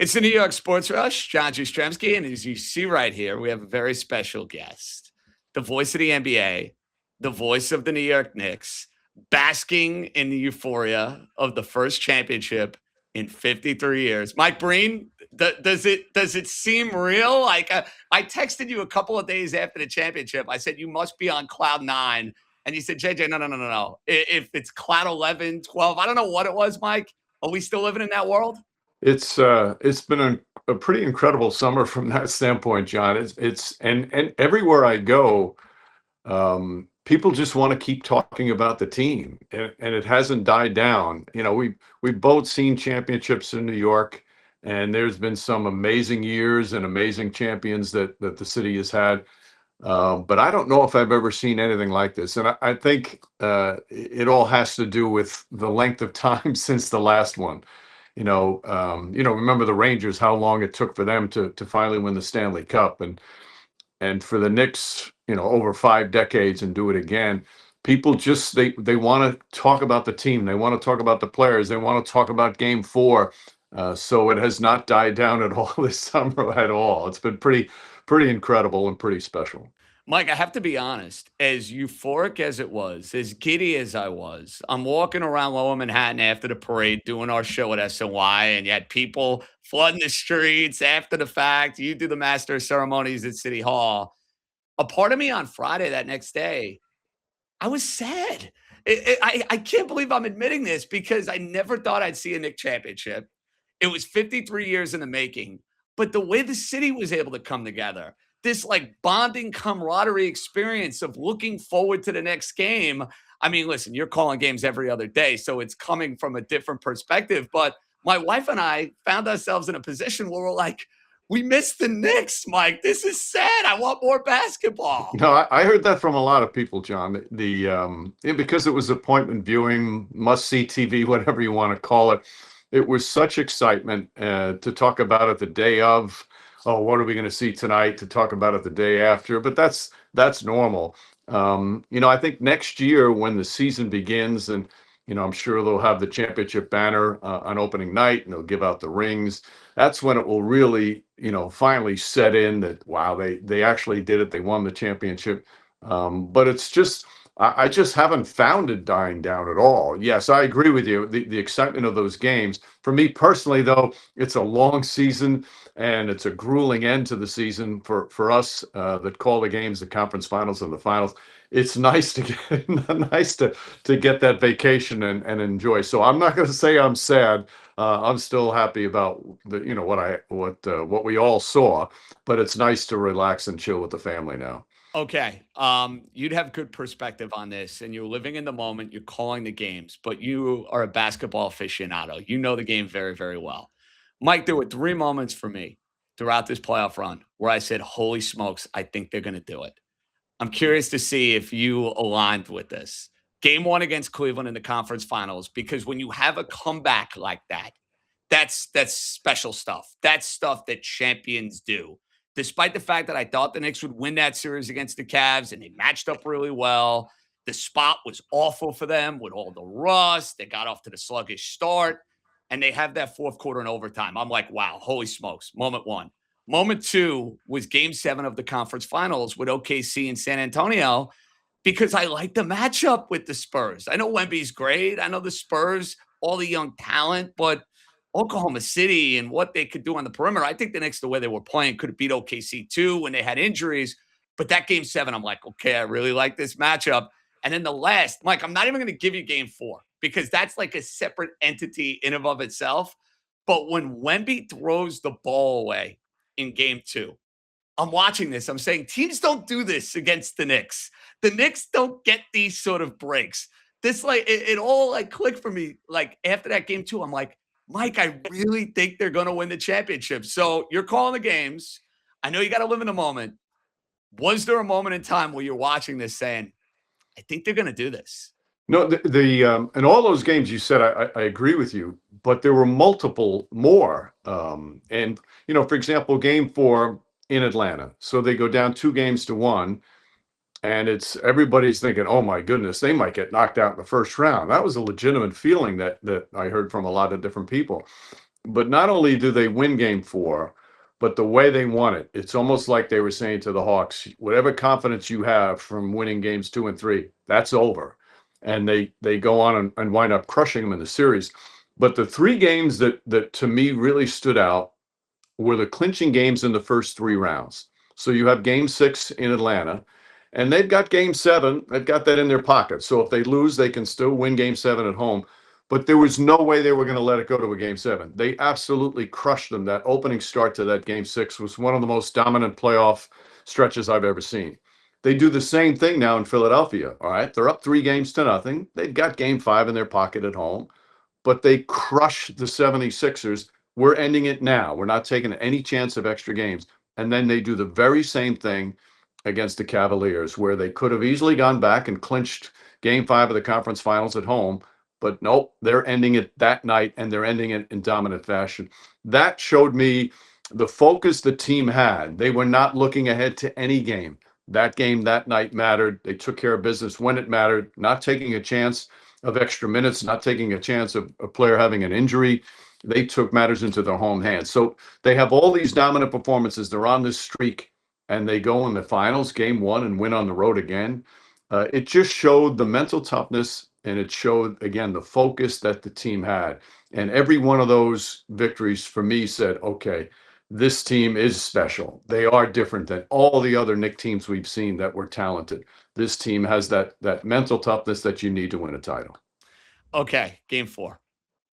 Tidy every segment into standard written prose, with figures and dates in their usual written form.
It's the New York Sports Rush, John Jastremski, and as you see right here, we have a very special guest, the voice of the NBA, the voice of the New York Knicks, basking in the euphoria of the first championship in 53 years. Mike Breen, does it seem real? I texted you a couple of days after the championship. I said you must be on cloud nine, and you said, JJ, no, no, no, no, no. If it's cloud 11, 12, I don't know what it was, Mike. Are we still living in that world? It's been a pretty incredible summer from that standpoint, John. And everywhere I go, people just want to keep talking about the team, and it hasn't died down. We've both seen championships in New York, and there's been some amazing years and amazing champions that the city has had. But I don't know if I've ever seen anything like this, and I think it all has to do with the length of time since the last one. Remember the Rangers, how long it took for them to finally win the Stanley Cup, and for the Knicks, over 5 decades and do it again. People just they want to talk about the team, they want to talk about the players, they want to talk about Game 4. So it has not died down at all this summer at all. It's been pretty incredible and pretty special. Mike, I have to be honest, as euphoric as it was, as giddy as I was, I'm walking around Lower Manhattan after the parade doing our show at SNY, and you had people flooding the streets after the fact. You do the master of ceremonies at City Hall. A part of me on Friday, that next day, I was sad. I can't believe I'm admitting this because I never thought I'd see a Knick championship. It was 53 years in the making, but the way the city was able to come together, this like bonding camaraderie experience of looking forward to the next game. I mean, listen, you're calling games every other day, so it's coming from a different perspective. But my wife and I found ourselves in a position where we're like, we missed the Knicks, Mike. This is sad. I want more basketball. No, I heard that from a lot of people, John. Because it was appointment viewing, must see TV, whatever you want to call it. It was such excitement to talk about it the day of. Oh, what are we going to see tonight? To talk about it the day after, but that's normal. I think next year when the season begins, and I'm sure they'll have the championship banner on opening night, and they'll give out the rings. That's when it will really, finally set in that wow, they actually did it. They won the championship. But it's just I just haven't found it dying down at all. Yes, I agree with you. The excitement of those games. For me personally, though, it's a long season and it's a grueling end to the season for us that call the games, the conference finals and the finals. It's nice to get nice to get that vacation and enjoy. So I'm not going to say I'm sad. I'm still happy about what we all saw, but it's nice to relax and chill with the family now. Okay. You'd have good perspective on this, and you're living in the moment. You're calling the games, but you are a basketball aficionado. You know the game very, very well. Mike, there were three moments for me throughout this playoff run where I said, "Holy smokes, I think they're going to do it." I'm curious to see if you aligned with this. Game one against Cleveland in the conference finals, because when you have a comeback like that, that's special stuff. That's stuff that champions do. Despite the fact that I thought the Knicks would win that series against the Cavs and they matched up really well, the spot was awful for them with all the rust. They got off to the sluggish start and they have that fourth quarter in overtime. I'm like, wow, holy smokes. Moment one. Moment two was game seven of the conference finals with OKC and San Antonio because I like the matchup with the Spurs. I know Wemby's great. I know the Spurs, all the young talent, but Oklahoma City and what they could do on the perimeter. I think the Knicks, the way they were playing, could have beat OKC too when they had injuries. But that game seven, I'm like, okay, I really like this matchup. And then the last, Mike, I'm not even going to give you game four because that's like a separate entity in and of itself. But when Wemby throws the ball away in game two, I'm watching this. I'm saying teams don't do this against the Knicks. The Knicks don't get these sort of breaks. This like it all like clicked for me. Like after that game two, I'm like, Mike, I really think they're going to win the championship. So you're calling the games. I know you got to live in the moment. Was there a moment in time where you're watching this saying, I think they're going to do this? No, in all those games you said, I agree with you, but there were multiple more. And for example, Game 4 in Atlanta, so they go down 2-1, and everybody's thinking, oh my goodness, they might get knocked out in the first round. That was a legitimate feeling that I heard from a lot of different people. But not only do they win game 4, but the way they won it, it's almost like they were saying to the Hawks, whatever confidence you have from winning games 2 and 3, that's over. And they go on and wind up crushing them in the series. But the 3 games that to me really stood out were the clinching games in the first 3 rounds. So you have game 6 in Atlanta, and they've got game 7. They've got that in their pocket. So if they lose, they can still win game 7 at home. But there was no way they were going to let it go to a game 7. They absolutely crushed them. That opening start to that game 6 was one of the most dominant playoff stretches I've ever seen. They do the same thing now in Philadelphia. All right. They're up 3 games to nothing. They've got game 5 in their pocket at home, but they crush the 76ers. We're ending it now. We're not taking any chance of extra games. And then they do the very same thing against the Cavaliers, where they could have easily gone back and clinched game 5 of the conference finals at home. But nope, they're ending it that night, and they're ending it in dominant fashion. That showed me the focus the team had. They were not looking ahead to any game. That game that night mattered. They took care of business when it mattered, not taking a chance of extra minutes, not taking a chance of a player having an injury. They took matters into their home hands. So they have all these dominant performances. They're on this streak, and they go in the finals, game 1, and win on the road again. It just showed the mental toughness, and it showed, again, the focus that the team had. And every one of those victories for me said, okay, this team is special. They are different than all the other Knicks teams we've seen that were talented. This team has that mental toughness that you need to win a title. Okay, game 4.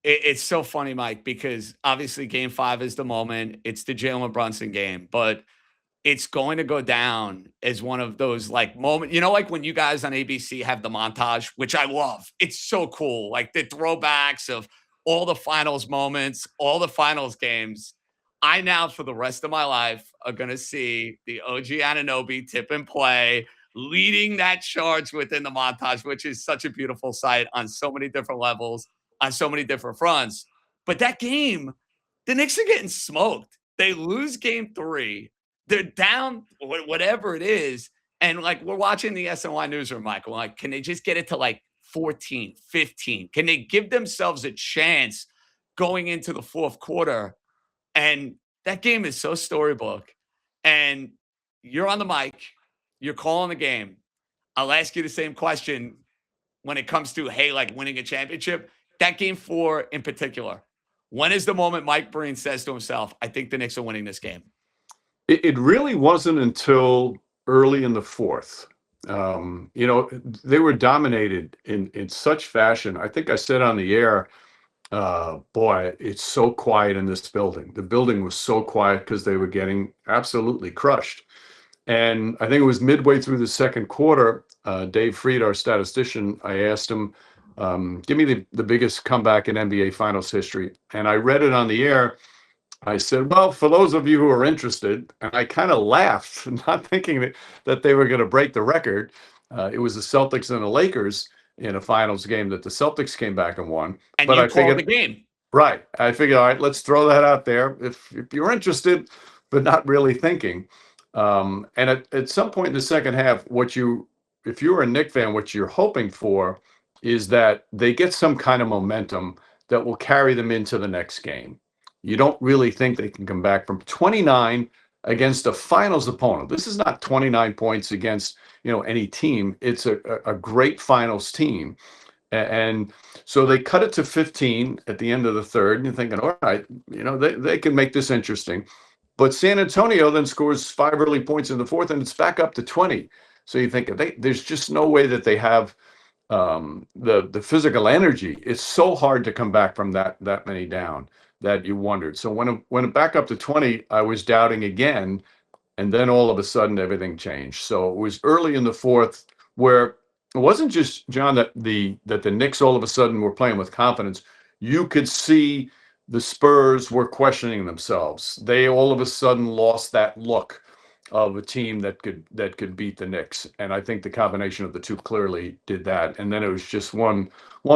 It's so funny, Mike, because obviously game 5 is the moment. It's the Jalen Brunson game, but it's going to go down as one of those like moment, like when you guys on ABC have the montage, which I love. It's so cool. Like the throwbacks of all the finals moments, all the finals games. I now, for the rest of my life, are going to see the OG Anunoby tip and play leading that charge within the montage, which is such a beautiful sight on so many different levels, on so many different fronts. But that game, the Knicks are getting smoked. They lose game 3. They're down whatever it is. And like we're watching the SNY newsroom, Michael. Like, can they just get it to like 14, 15? Can they give themselves a chance going into the fourth quarter? And that game is so storybook. And you're on the mic, you're calling the game. I'll ask you the same question when it comes to, hey, like winning a championship. That game 4 in particular. When is the moment Mike Breen says to himself, I think the Knicks are winning this game? It really wasn't until early in the fourth. They were dominated in such fashion. I think I said on the air, boy, it's so quiet in this building. The building was so quiet because they were getting absolutely crushed. And I think it was midway through the second quarter, Dave Freed, our statistician, I asked him, give me the biggest comeback in NBA Finals history. And I read it on the air. I said, well, for those of you who are interested, and I kind of laughed, not thinking that they were going to break the record. It was the Celtics and the Lakers in a finals game that the Celtics came back and won. And But you I called the figured, game. right. I figured, all right, let's throw that out there if you're interested, but not really thinking. And at some point in the second half, if you're a Knicks fan, what you're hoping for is that they get some kind of momentum that will carry them into the next game. You don't really think they can come back from 29 against a finals opponent. This is not 29 points against, any team. It's a great finals team. And so they cut it to 15 at the end of the third, and you're thinking, all right, they can make this interesting. But San Antonio then scores 5 early points in the fourth, and it's back up to 20. So you think there's just no way that they have the physical energy. It's so hard to come back from that many down that you wondered. So when it back up to 20, I was doubting again, and then all of a sudden everything changed. So it was early in the fourth where it wasn't just, John, that the Knicks all of a sudden were playing with confidence. You could see the Spurs were questioning themselves. They all of a sudden lost that look of a team that could beat the Knicks. And I think the combination of the two clearly did that. And then it was just one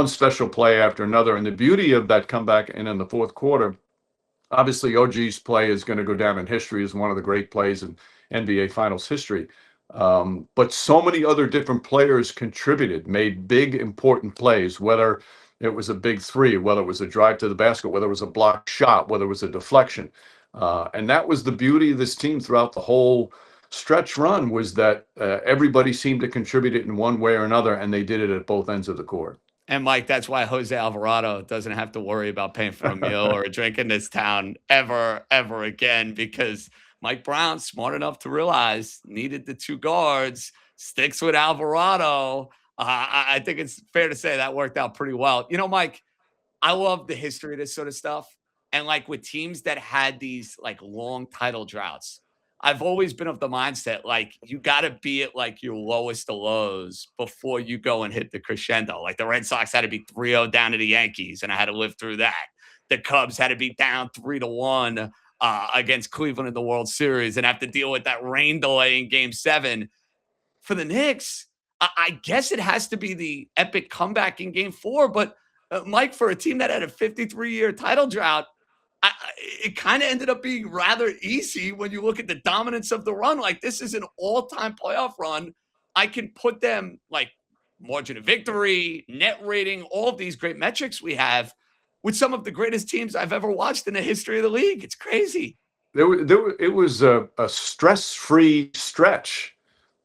special play after another. And the beauty of that comeback and in the fourth quarter, obviously OG's play is going to go down in history as one of the great plays in NBA Finals history. But so many other different players contributed, made big, important plays, whether it was a big three, whether it was a drive to the basket, whether it was a block shot, whether it was a deflection. And that was the beauty of this team throughout the whole stretch run, was that everybody seemed to contribute it in one way or another, and they did it at both ends of the court. And Mike, that's why Jose Alvarado doesn't have to worry about paying for a meal or a drink in this town ever again, because Mike Brown, smart enough to realize needed the two guards, sticks with Alvarado. I think it's fair to say that worked out pretty well. You know, Mike, I love the history of this sort of stuff. And like with teams that had these like long title droughts, I've always been of the mindset like you got to be at like your lowest of lows before you go and hit the crescendo. Like the Red Sox had to be 3-0 down to the Yankees, and I had to live through that. The Cubs had to be down 3-1 against Cleveland in the World Series and have to deal with that rain delay in game seven. For the Knicks, I guess it has to be the epic comeback in game four. But Mike, for a team that had a 53-year title drought, it kind of ended up being rather easy when you look at the dominance of the run. Like, this is an all-time playoff run. I can put them like margin of victory, net rating, all of these great metrics we have with some of the greatest teams I've ever watched in the history of the league. It's crazy. It was a stress-free stretch,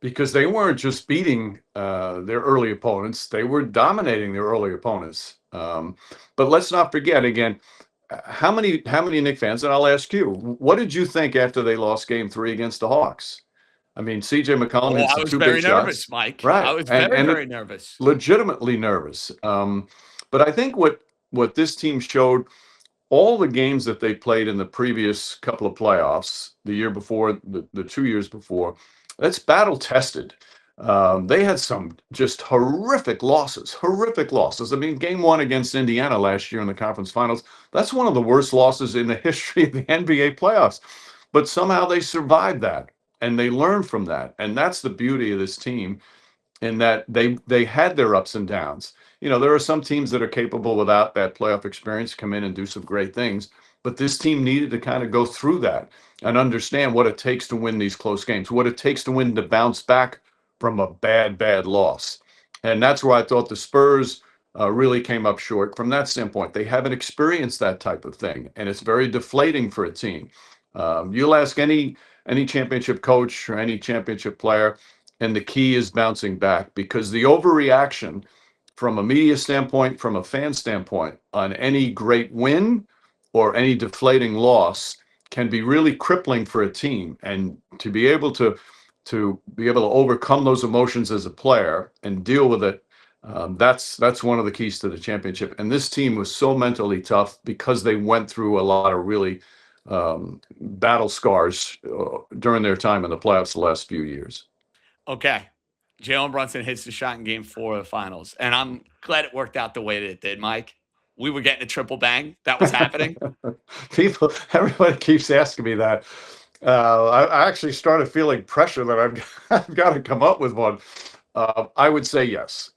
because they weren't just beating their early opponents; they were dominating their early opponents. But let's not forget again, how many Knicks fans? And I'll ask you, what did you think after they lost Game 3 against the Hawks? I mean, C.J. McCollum Oh, hits I the was two very big nervous, shots, Mike. I right? was And very nervous. legitimately nervous. But I think what this team showed, all the games that they played in the previous couple of playoffs, the year before, the 2 years before, that's battle tested. They had some just horrific losses, horrific losses. I mean, game one against Indiana last year in the conference finals, that's one of the worst losses in the history of the NBA playoffs. But somehow they survived that, and they learned from that. And that's the beauty of this team, in that they had their ups and downs. You know, there are some teams that are capable without that playoff experience come in and do some great things, but this team needed to kind of go through that and understand what it takes to win these close games, what it takes to win, to bounce back from a bad loss. And that's where I thought the Spurs really came up short from that standpoint. They haven't experienced that type of thing, and it's very deflating for a team. You'll ask any championship coach or any championship player, and the key is bouncing back, because the overreaction from a media standpoint, from a fan standpoint, on any great win or any deflating loss can be really crippling for a team. And to be able to overcome those emotions as a player and deal with it, that's one of the keys to the championship. And this team was so mentally tough because they went through a lot of really battle scars during their time in the playoffs the last few years. Okay. Jalen Brunson hits the shot in game four of the finals. And I'm glad it worked out the way that it did, Mike. We were getting a triple bang. That was happening. Everybody keeps asking me that. I actually started feeling pressure that I've got to come up with one. I would say yes.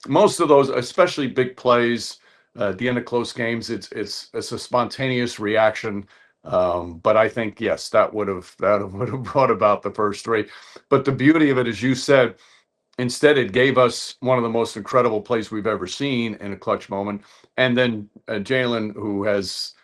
Most of those, especially big plays at the end of close games, it's a spontaneous reaction. But I think yes, that would have brought about the first three. But the beauty of it, as you said, instead it gave us one of the most incredible plays we've ever seen in a clutch moment. And then Jalen, who has,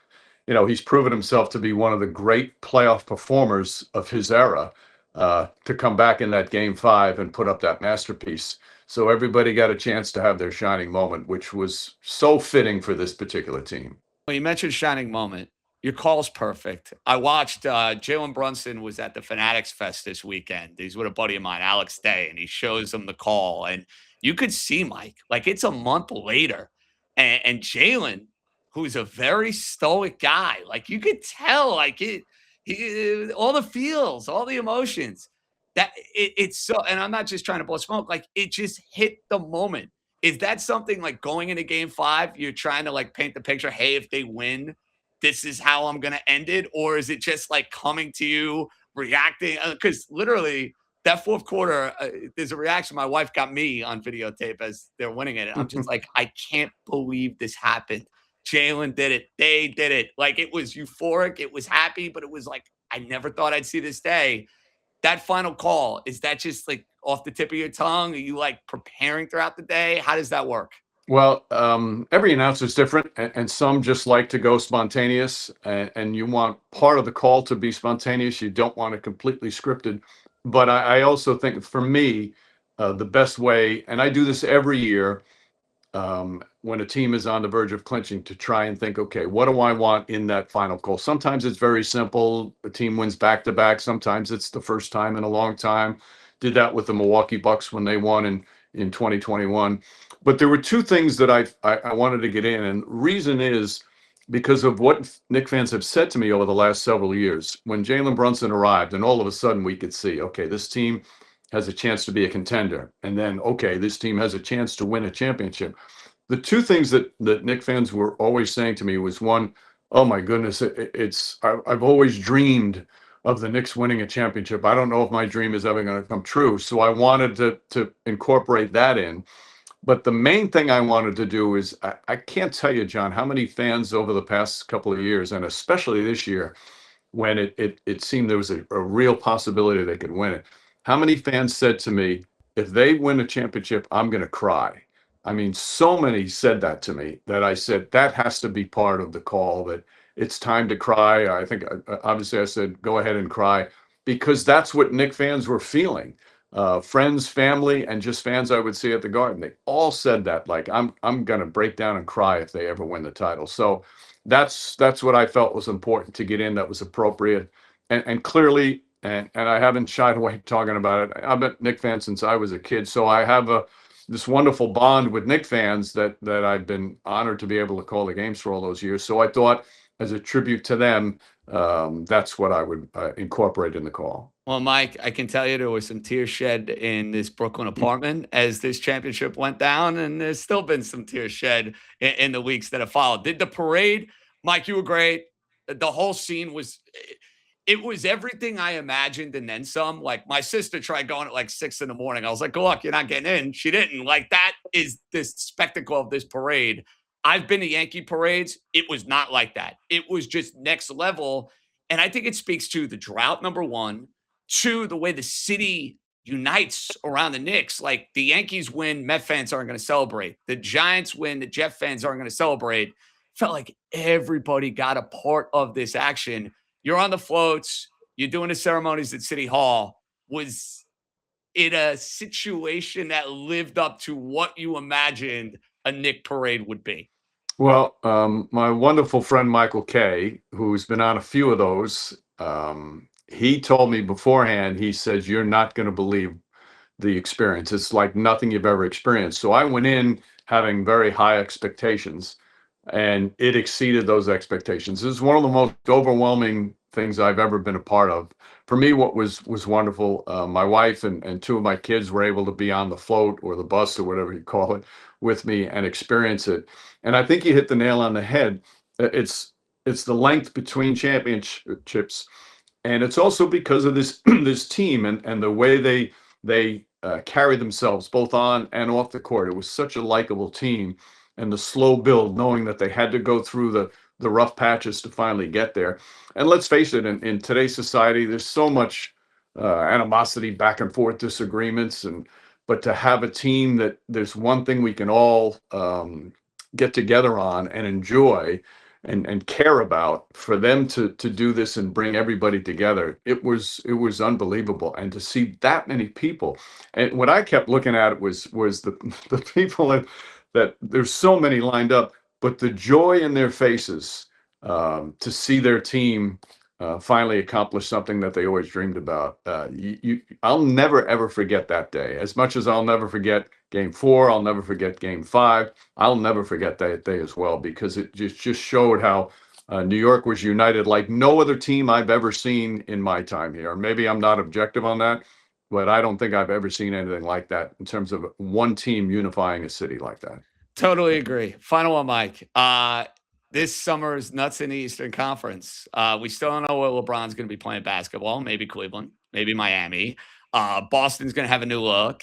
he's proven himself to be one of the great playoff performers of his era, to come back in that game five and put up that masterpiece. So everybody got a chance to have their shining moment, which was so fitting for this particular team. Well, you mentioned shining moment. Your call's perfect. I watched Jalen Brunson was at the Fanatics Fest this weekend. He's with a buddy of mine, Alex Day, and he shows him the call. And you could see, Mike, like it's a month later. And Jalen, who's a very stoic guy, like you could tell, like all the feels, all the emotions. It's so, and I'm not just trying to blow smoke, like it just hit the moment. Is that something like going into game five, you're trying to like paint the picture, hey, if they win, this is how I'm going to end it? Or is it just like coming to you, reacting? Because literally that fourth quarter, there's a reaction. My wife got me on videotape as they're winning it. And I'm just like, I can't believe this happened. Jalen did it. They did it. Like it was euphoric. It was happy, but it was like, I never thought I'd see this day. That final call, is that just like off the tip of your tongue? Are you like preparing throughout the day? How does that work? Well, every announcer is different, and some just like to go spontaneous, and you want part of the call to be spontaneous. You don't want it completely scripted. But I also think for me, the best way, and I do this every year, when a team is on the verge of clinching, to try and think, okay, what do I want in that final call? Sometimes it's very simple. The team wins back to back. Sometimes it's the first time in a long time. Did that with the Milwaukee Bucks when they won in 2021. But there were two things that I wanted to get in, and reason is because of what Knick fans have said to me over the last several years. When Jalen Brunson arrived, and all of a sudden we could see, okay, this team has a chance to be a contender, and then okay, this team has a chance to win a championship. The two things that Knick fans were always saying to me was, one, oh my goodness, I've always dreamed of the Knicks winning a championship. I don't know if my dream is ever going to come true. So I wanted to incorporate that in. But the main thing I wanted to do is, I can't tell you, John, how many fans over the past couple of years, and especially this year, when it seemed there was a real possibility they could win it. How many fans said to me, if they win a championship, I'm going to cry? I mean, so many said that to me that I said that has to be part of the call, that it's time to cry. I think obviously I said, go ahead and cry, because that's what Knick fans were feeling. Friends, family, and just fans I would see at the Garden. They all said that, like, I'm going to break down and cry if they ever win the title. So that's what I felt was important to get in, that was appropriate. And clearly, and I haven't shied away talking about it. I've been Knick fan since I was a kid, so I have this wonderful bond with Knick fans that I've been honored to be able to call the games for all those years. So I thought, as a tribute to them, that's what I would incorporate in the call. Well, Mike, I can tell you there was some tears shed in this Brooklyn apartment as this championship went down, and there's still been some tears shed in the weeks that have followed. Did the parade, Mike? You were great. The whole scene was, it was everything I imagined and then some. Like my sister tried going at like 6 in the morning. I was like, "Good luck, you're not getting in." She didn't. Like that is this spectacle of this parade. I've been to Yankee parades. It was not like that. It was just next level. And I think it speaks to the drought, number one, two, the way the city unites around the Knicks. Like the Yankees win, Met fans aren't going to celebrate. The Giants win, the Jet fans aren't going to celebrate. Felt like everybody got a part of this action. You're on the floats, you're doing the ceremonies at City Hall. Was it a situation that lived up to what you imagined a Nick parade would be? Well, my wonderful friend Michael Kay, who's been on a few of those, he told me beforehand, he says, you're not going to believe the experience. It's like nothing you've ever experienced. So I went in having very high expectations, and it exceeded those expectations. It was one of the most overwhelming things I've ever been a part of. For me, what was wonderful, my wife and two of my kids were able to be on the float or the bus or whatever you call it with me and experience it. And I think you hit the nail on the head. It's the length between championships, and it's also because of this this team and the way they carry themselves both on and off the court. It was such a likable team, and the slow build, knowing that they had to go through the rough patches to finally get there. And let's face it, in today's society, there's so much animosity, back and forth disagreements, and but to have a team that there's one thing we can all get together on and enjoy and care about, for them to do this and bring everybody together, it was unbelievable. And to see that many people, and what I kept looking at was the people that there's so many lined up, but the joy in their faces, to see their team finally accomplish something that they always dreamed about. I'll never ever forget that day. As much as I'll never forget Game 4, I'll never forget Game 5. I'll never forget that day as well, because it just showed how New York was united like no other team I've ever seen in my time here. Maybe I'm not objective on that, but I don't think I've ever seen anything like that in terms of one team unifying a city like that. Totally agree. Final one, Mike. This summer's nuts in the Eastern Conference. We still don't know where LeBron's going to be playing basketball. Maybe Cleveland, maybe Miami. Boston's going to have a new look.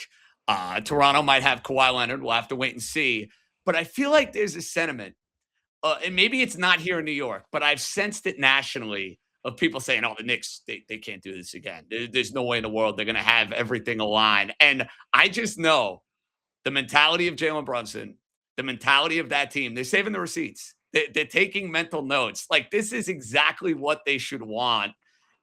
Toronto might have Kawhi Leonard. We'll have to wait and see. But I feel like there's a sentiment, and maybe it's not here in New York, but I've sensed it nationally, of people saying, "Oh, the Knicks, they can't do this again. There's no way in the world they're going to have everything aligned." And I just know the mentality of Jalen Brunson, the mentality of that team, they're saving the receipts. They're taking mental notes. Like, this is exactly what they should want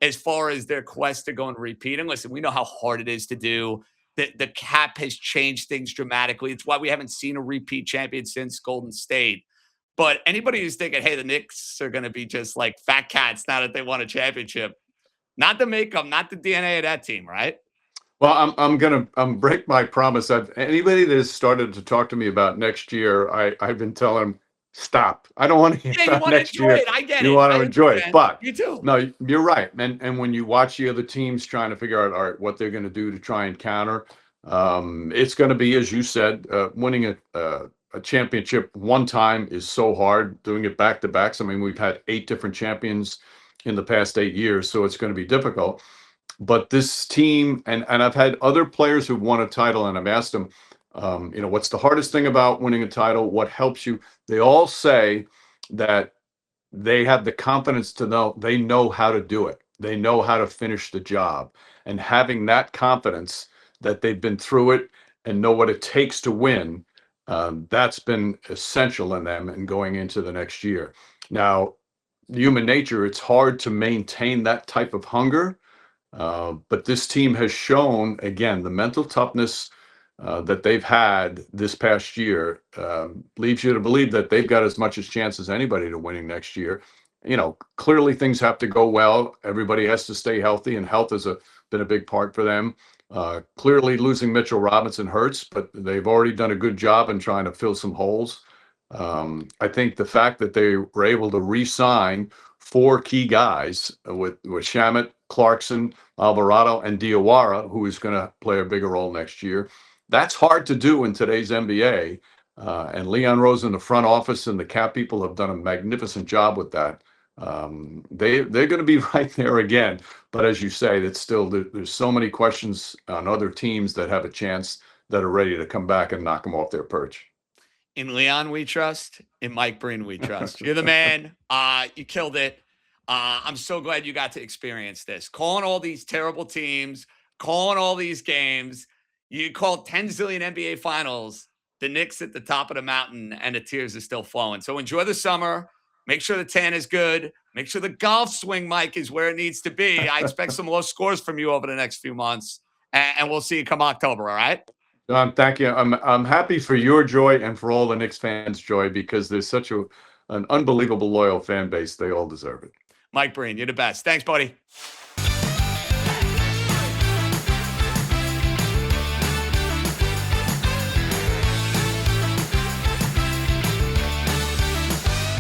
as far as their quest to go and repeat. And listen, we know how hard it is to do. The cap has changed things dramatically. It's why we haven't seen a repeat champion since Golden State. But anybody who's thinking, hey, the Knicks are going to be just like fat cats now that they won a championship, not the makeup, not the DNA of that team, right? Well, I'm gonna break my promise. Anybody that has started to talk to me about next year, I've been telling them, stop. I don't want to hear Yeah, you about want to next enjoy year. it. I get You it. want I to enjoy it, understand. but You too. no, you're right. And when you watch the other teams trying to figure out, all right, what they're going to do to try and counter, it's going to be, as you said, winning a championship one time is so hard. Doing it back to backs. I mean, we've had 8 different champions in the past 8 years, so it's going to be difficult. But this team, and I've had other players who've won a title, and I've asked them, what's the hardest thing about winning a title? What helps you? They all say that they have the confidence to know they know how to do it. They know how to finish the job. And having that confidence that they've been through it and know what it takes to win, that's been essential in them and going into the next year. Now, human nature, it's hard to maintain that type of hunger, but this team has shown, again, the mental toughness that they've had this past year leads you to believe that they've got as much as chance as anybody to winning next year. Clearly things have to go well. Everybody has to stay healthy, and health has been a big part for them. Clearly losing Mitchell Robinson hurts, but they've already done a good job in trying to fill some holes. I think the fact that they were able to re-sign 4 key guys with Shamet, Clarkson, Alvarado, and Diawara, who is going to play a bigger role next year. That's hard to do in today's NBA. And Leon Rose in the front office and the cap people have done a magnificent job with that. They're going to be right there again. But as you say, it's still there's so many questions on other teams that have a chance that are ready to come back and knock them off their perch. In Leon, we trust. In Mike Breen, we trust. You're the man. You killed it. I'm so glad you got to experience this. Calling all these terrible teams, calling all these games. You called 10 zillion NBA finals, the Knicks at the top of the mountain, and the tears are still flowing. So enjoy the summer. Make sure the tan is good. Make sure the golf swing, Mike, is where it needs to be. I expect some low scores from you over the next few months. And we'll see you come October, all right? John, thank you. I'm happy for your joy and for all the Knicks fans' joy, because there's such an unbelievable loyal fan base. They all deserve it. Mike Breen, you're the best. Thanks, buddy.